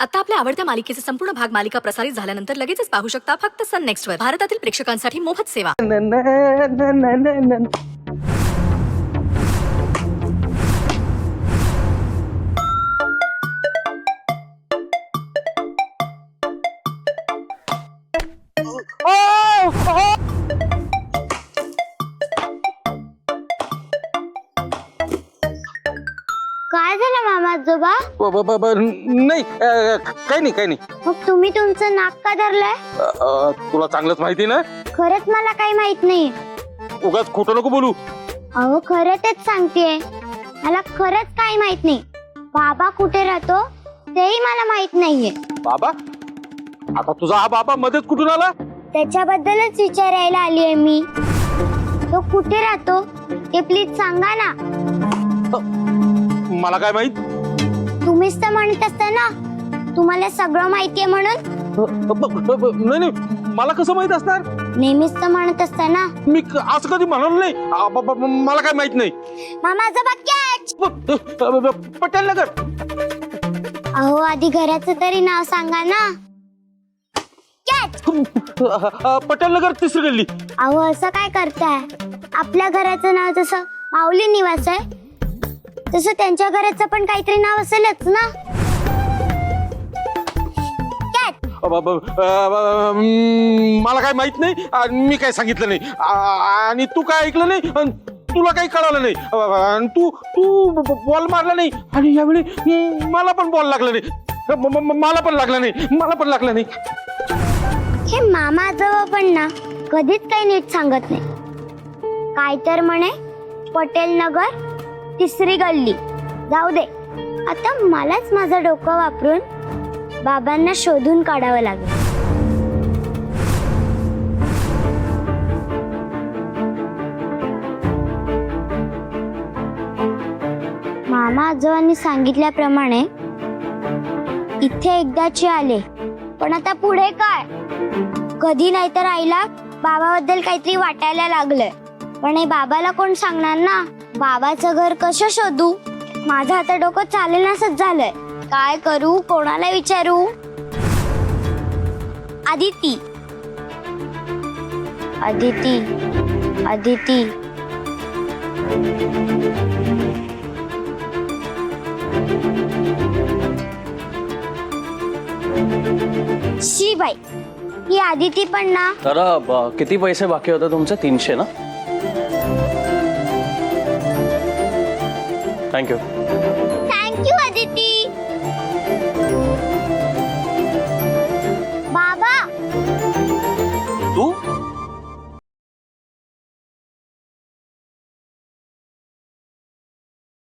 आता आपल्या आवडत्या मालिकेचे संपूर्ण भाग मालिका प्रसारित झाल्यानंतर लगेचच पाहू शकता फक्त सन नेक्स्ट वर. भारतातील प्रेक्षकांसाठी मोफत सेवा. काय झालं मामा आजोबा? नाही काही नाही. मग तुम्ही तुमचं नाक का धरलंय? तुला चांगलंच माहिती ना. खरंच मला काही माहित नाही. उगाच खोटं नको बोलू. अहो खरं तेच सांगतेय, मला खरंच काही माहित नाही. बाबा कुठे राहतो तेही मला माहित नाहीये. बाबा? आता तुझा हा बाबा मध्येच कुठून आला? त्याच्याबद्दलच विचारायला आली आहे मी. तो कुठे राहतो ते प्लीज सांगा ना. मला काय माहित. तुम्हीच तर म्हणत असता ना तुम्हाला सगळं माहितीये म्हणून. नाही मला कसं माहित असणार? नेहमीच तर म्हणत असता ना. मी असं कधी म्हणाल नाही. मला काय माहित नाही. मामा आजोबा कॅच. पटेल नगर. अहो आधी घराचं तरी नाव सांगा ना. कॅच. पटेल नगर 3री गल्ली. अहो असं काय करताय? आपल्या घराचं नाव जसं माऊली निवास आहे तसं त्यांच्या घराचं पण काहीतरी नाव असेलच ना. मला काय माहित नाही. मी काय सांगितलं नाही आणि तू काय ऐकलं नाही. तुला काही कळालं नाही. तू बॉल मारला नाही आणि यावेळी मला पण बॉल लागला नाही. मला पण लागला नाही. हे मामा आजोबा पण ना कधीच काही नीट सांगत नाही. काय तर म्हणे पटेल नगर 3री गल्ली. जाऊ दे, आता मलाच माझं डोकं वापरून बाबांना शोधून काढावं लागेल. मामा आजोबांनी सांगितल्याप्रमाणे इथे एकदाची आले, पण आता पुढे काय? कधी नाही तर आईला बाबाबद्दल काहीतरी वाटायला लागलंय, पण हे बाबाला कोण सांगणार ना. बाबाचं घर कसं शोधू? माझं आता डोकं चालेनासच झालंय. काय करू? कोणाला विचारू? अदिती. शी बाई, ही अदिती पण ना. तर किती पैसे बाकी होते तुमचे? 300 ना. थँक्यू.